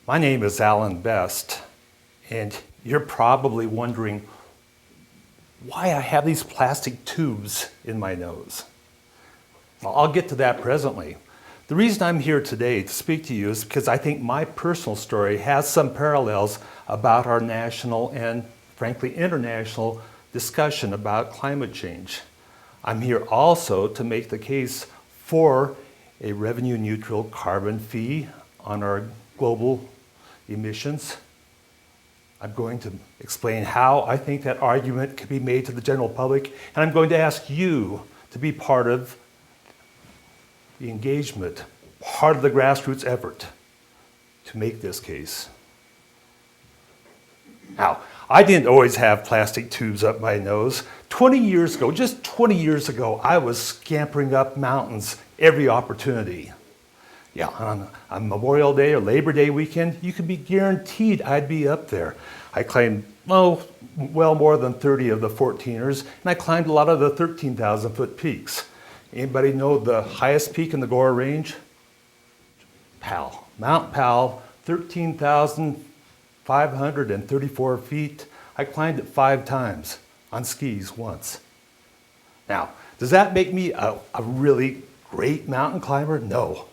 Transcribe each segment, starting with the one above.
My name is AllenBest, and you're probably wondering why I have these plastic tubes in my nose. Well, I'll get to that presently. The reason I'm here today to speak to you is because I think my personal story has some parallels about our national and, frankly, international discussion about climate change. I'm here also to make the case for a revenue-neutral carbon fee on our global emissions. I'm going to explain how I think that argument can be made to the general public, and I'm going to ask you to be part of the engagement, part of the grassroots effort to make this case. Now, I didn't always have plastic tubes up my nose. 20 years ago, just 20 years ago, I was scampering up mountains every opportunity. Yeah, on Memorial Day or Labor Day weekend, you could be guaranteed I'd be up there. I climbed, well more than 30 of the 14ers, and I climbed a lot of the 13,000 foot peaks. Anybody know the highest peak in the Gore Range? Powell, Mount Powell, 13,534 feet. I climbed it 5 times on skis once. Now, does that make me a really great mountain climber? No.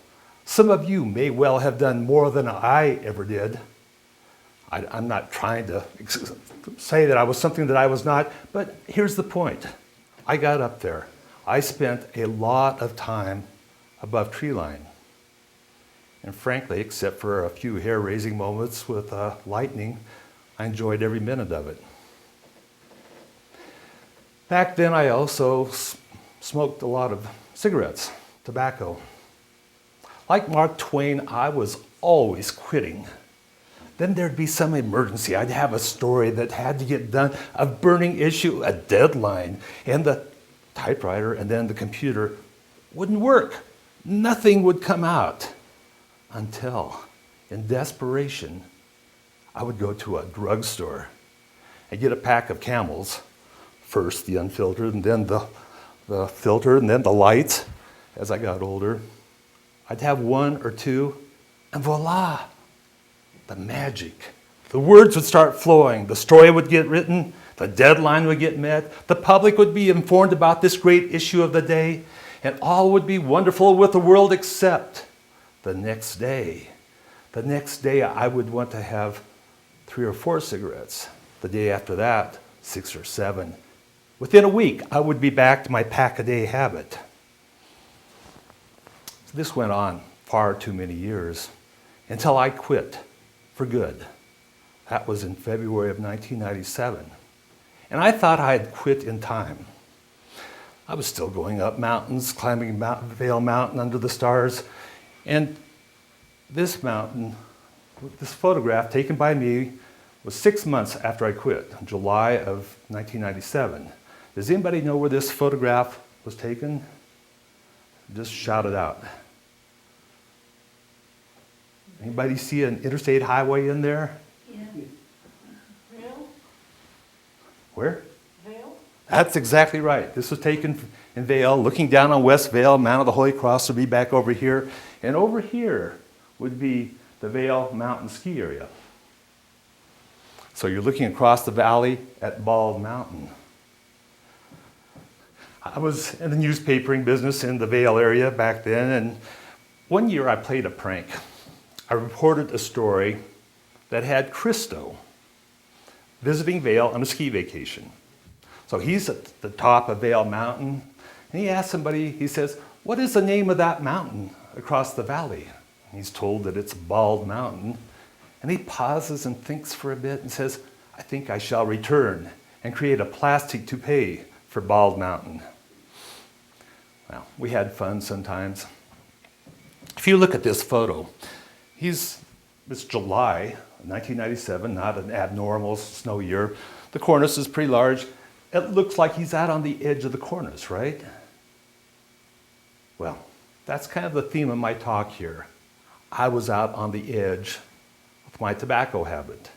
Some of you may well have done more than I ever did. I'm not trying to say that I was something that I was not, but here's the point. I got up there. I spent a lot of time above tree line. And frankly, except for a few hair-raising moments with lightning, I enjoyed every minute of it. Back then, I also smoked a lot of cigarettes, tobacco. Like Mark Twain, I was always quitting. Then there'd be some emergency. I'd have a story that had to get done, a burning issue, a deadline, and the typewriter and then the computer wouldn't work. Nothing would come out until, in desperation, I would go to a drugstore and get a pack of Camels, first the unfiltered and then the filtered and then the lights as I got older. I'd have 1 or 2, and voila, the magic. The words would start flowing, the story would get written, the deadline would get met, the public would be informed about this great issue of the day, and all would be wonderful with the world except the next day. The next day I would want to have 3 or 4 cigarettes. The day after that, 6 or 7. Within a week, I would be back to my pack-a-day habit. This went on far too many years until I quit for good. That was in February of 1997. And I thought I had quit in time. I was still going up mountains, climbing Vail Mountain under the stars. And this mountain, this photograph taken by me was 6 months after I quit, in July of 1997. Does anybody know where this photograph was taken? Just shout it out. Anybody see an interstate highway in there? Yeah. Vail? Where? Vail? That's exactly right. This was taken in Vail, looking down on West Vail. Mount of the Holy Cross would be back over here. And over here would be the Vail Mountain ski area. So you're looking across the valley at Bald Mountain. I was in the newspapering business in the Vail area back then, and one year I played a prank. I reported a story that had Christo visiting Vail on a ski vacation. So he's at the top of Vail Mountain, and he asks somebody, he says, "What is the name of that mountain across the valley?" And he's told that it's Bald Mountain, and he pauses and thinks for a bit and says, "I think I shall return and create a plastic toupee for Bald Mountain." Well, we had fun sometimes. If you look at this photo, it's July 1997, not an abnormal snow year. The cornice is pretty large. It looks like he's out on the edge of the cornice, right? Well, that's kind of the theme of my talk here. I was out on the edge with my tobacco habit.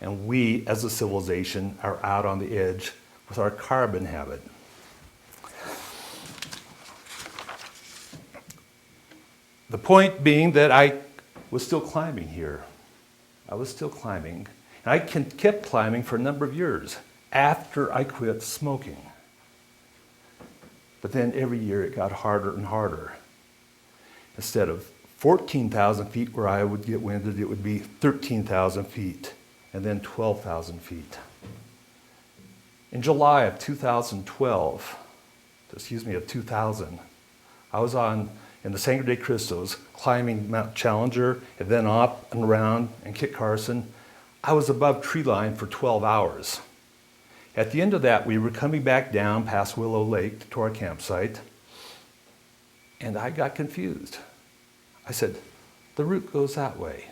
And we, as a civilization, are out on the edge with our carbon habit. The point being that I was still climbing here. I was still climbing. And I kept climbing for a number of years after I quit smoking. But then every year it got harder and harder. Instead of 14,000 feet where I would get winded, it would be 13,000 feet and then 12,000 feet. In July of 2000, I was in the Sangre de Cristos, climbing Mount Challenger and then up and around and Kit Carson. I was above tree line for 12 hours. At the end of that, we were coming back down past Willow Lake to our campsite, and I got confused. I said, the route goes that way.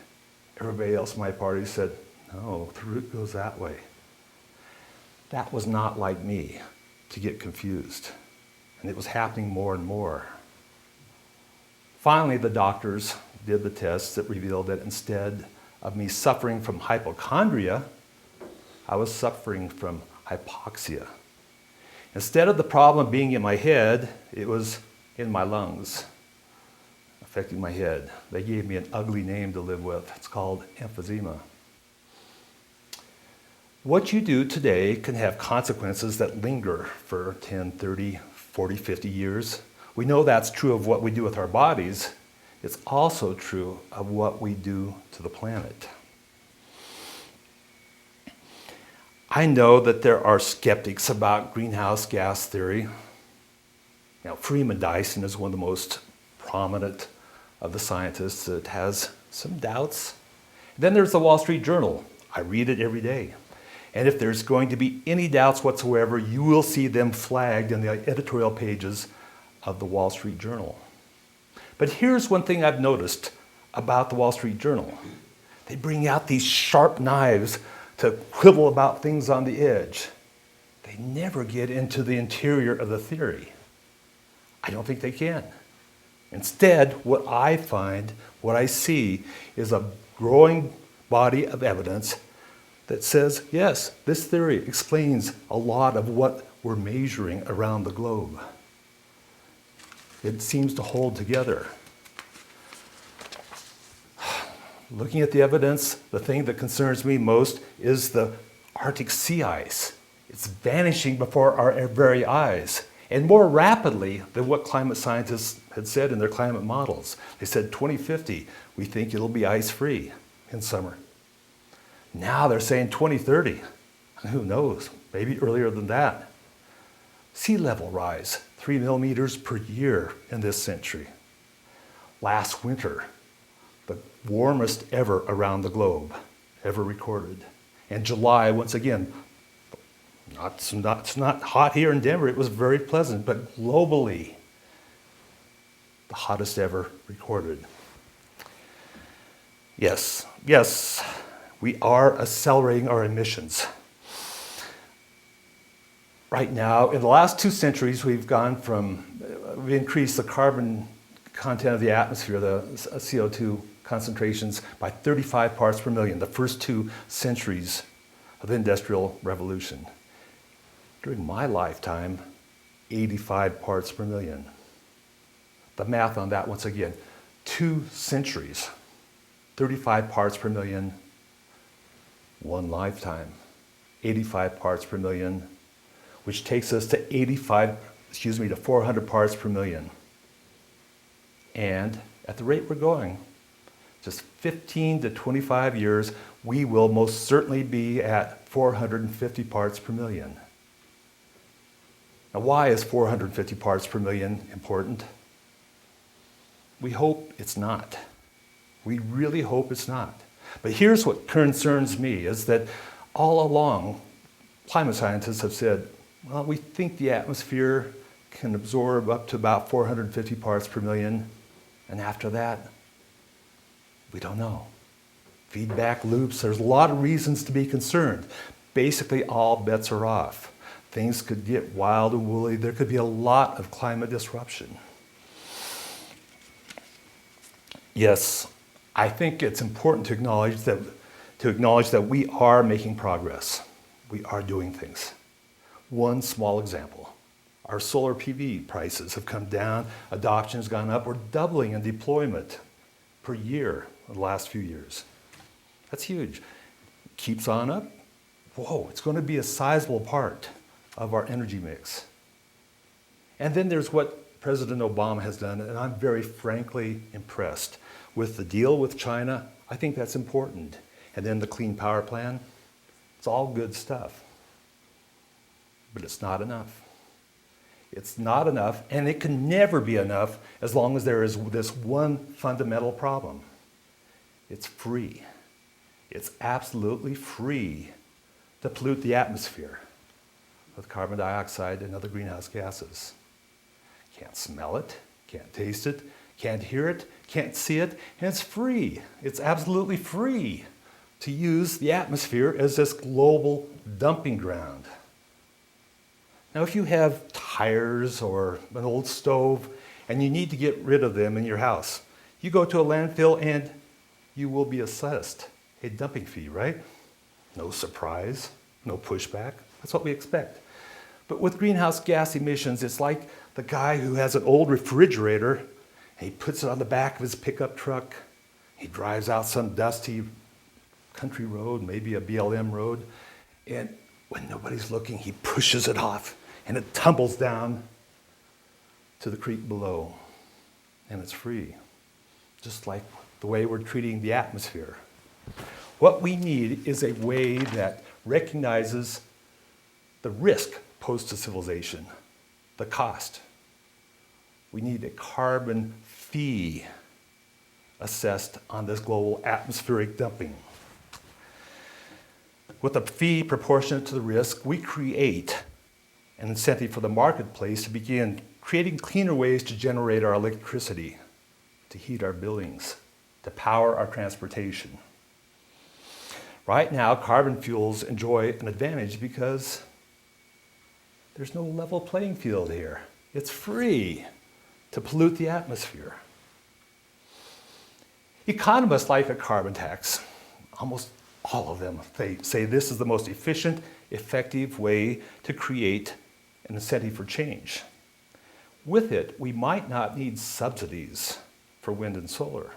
Everybody else in my party said, no, the route goes that way. That was not like me to get confused, and it was happening more and more. Finally, the doctors did the tests that revealed that instead of me suffering from hypochondria, I was suffering from hypoxia. Instead of the problem being in my head, it was in my lungs, affecting my head. They gave me an ugly name to live with. It's called emphysema. What you do today can have consequences that linger for 10, 30, 40, 50 years. We know that's true of what we do with our bodies. It's also true of what we do to the planet. I know that there are skeptics about greenhouse gas theory. Now, Freeman Dyson is one of the most prominent of the scientists that has some doubts. Then there's the Wall Street Journal. I read it every day. And if there's going to be any doubts whatsoever, you will see them flagged in the editorial pages of the Wall Street Journal. But here's one thing I've noticed about the Wall Street Journal. They bring out these sharp knives to quibble about things on the edge. They never get into the interior of the theory. I don't think they can. Instead, what I find, what I see, is a growing body of evidence that says, yes, this theory explains a lot of what we're measuring around the globe. It seems to hold together. Looking at the evidence, the thing that concerns me most is the Arctic sea ice. It's vanishing before our very eyes, and more rapidly than what climate scientists had said in their climate models. They said 2050, we think it'll be ice-free in summer. Now they're saying 2030. Who knows? Maybe earlier than that. Sea level rise, 3 millimeters per year in this century. Last winter, the warmest ever around the globe, ever recorded. And July, once again, it's not hot here in Denver, it was very pleasant, but globally, the hottest ever recorded. Yes, we are accelerating our emissions. Right now, in the last 2 centuries, we've increased the carbon content of the atmosphere, the CO2 concentrations, by 35 parts per million, the first 2 centuries of the Industrial Revolution. During my lifetime, 85 parts per million. The math on that, once again, 2 centuries, 35 parts per million, 1 lifetime, 85 parts per million, which takes us to 400 parts per million. And at the rate we're going, just 15 to 25 years, we will most certainly be at 450 parts per million. Now, why is 450 parts per million important? We hope it's not. We really hope it's not. But here's what concerns me, is that all along, climate scientists have said, well, we think the atmosphere can absorb up to about 450 parts per million, and after that, we don't know. Feedback loops, there's a lot of reasons to be concerned. Basically, all bets are off. Things could get wild and woolly. There could be a lot of climate disruption. Yes, I think it's important to acknowledge that we are making progress. We are doing things. One small example, our solar PV prices have come down, adoption has gone up, we're doubling in deployment per year in the last few years. That's huge. Keeps on up. Whoa, it's going to be a sizable part of our energy mix. And then there's what President Obama has done, and I'm very frankly impressed with the deal with China. I think that's important. And then the Clean Power Plan. It's all good stuff. But it's not enough. It's not enough, and it can never be enough as long as there is this one fundamental problem. It's free. It's absolutely free to pollute the atmosphere with carbon dioxide and other greenhouse gases. Can't smell it, can't taste it, can't hear it, can't see it, and it's free. It's absolutely free to use the atmosphere as this global dumping ground. Now, if you have tires or an old stove and you need to get rid of them in your house, you go to a landfill and you will be assessed a dumping fee, right? No surprise, no pushback. That's what we expect. But with greenhouse gas emissions, it's like the guy who has an old refrigerator and he puts it on the back of his pickup truck. He drives out some dusty country road, maybe a BLM road, and when nobody's looking, he pushes it off and it tumbles down to the creek below, and it's free, just like the way we're treating the atmosphere. What we need is a way that recognizes the risk posed to civilization, the cost. We need a carbon fee assessed on this global atmospheric dumping. With a fee proportionate to the risk, we create an incentive for the marketplace to begin creating cleaner ways to generate our electricity, to heat our buildings, to power our transportation. Right now, carbon fuels enjoy an advantage because there's no level playing field here. It's free to pollute the atmosphere. Economists like a carbon tax. Almost all of them, they say this is the most efficient, effective way to create an incentive for change. With it, we might not need subsidies for wind and solar,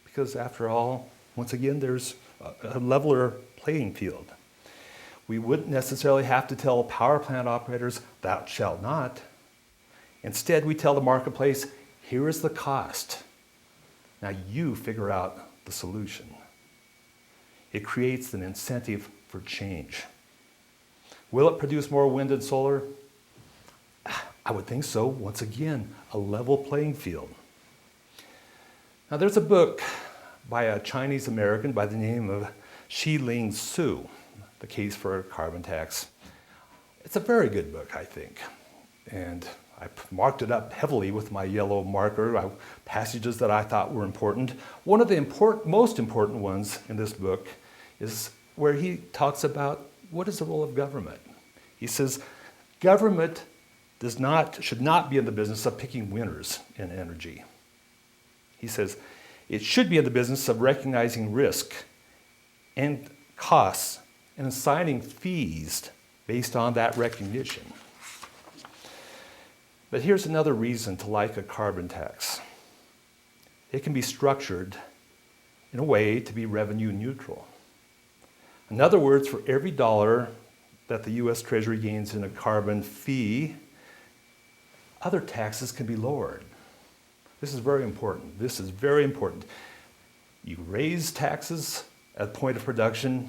because after all, once again, there's a leveler playing field. We wouldn't necessarily have to tell power plant operators, thou shalt not. Instead, we tell the marketplace, here is the cost. Now you figure out the solution. It creates an incentive for change. Will it produce more wind and solar? I would think so. Once again, a level playing field. Now there's a book by a Chinese American by the name of Shi-Ling Su, The Case for a Carbon Tax. It's a very good book, I think. And I marked it up heavily with my yellow marker, passages that I thought were important. One of the most important ones in this book is where he talks about what is the role of government. He says, government should not be in the business of picking winners in energy. He says, it should be in the business of recognizing risk and costs and assigning fees based on that recognition. But here's another reason to like a carbon tax. It can be structured in a way to be revenue neutral. In other words, for every dollar that the US Treasury gains in a carbon fee, other taxes can be lowered. This is very important. This is very important. You raise taxes at point of production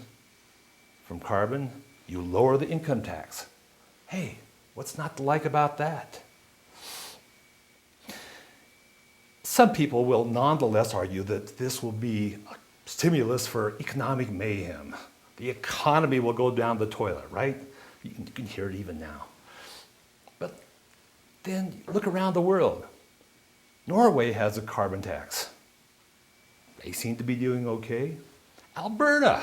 from carbon, you lower the income tax. Hey, what's not to like about that? Some people will nonetheless argue that this will be a stimulus for economic mayhem. The economy will go down the toilet, right? You can hear it even now. But then look around the world. Norway has a carbon tax. They seem to be doing okay. Alberta,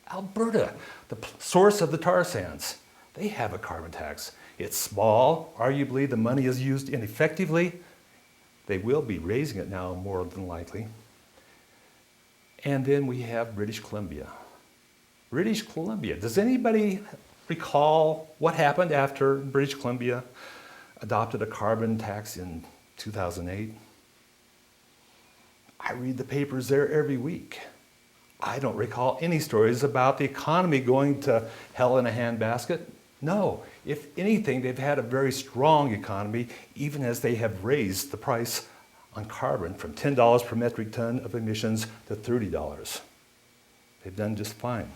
the source of the tar sands, they have a carbon tax. It's small. Arguably, the money is used ineffectively. They will be raising it now, more than likely. And then we have British Columbia. British Columbia. Does anybody recall what happened after British Columbia adopted a carbon tax in 2008? I read the papers there every week. I don't recall any stories about the economy going to hell in a handbasket. No, if anything, they've had a very strong economy, even as they have raised the price on carbon from $10 per metric ton of emissions to $30. They've done just fine.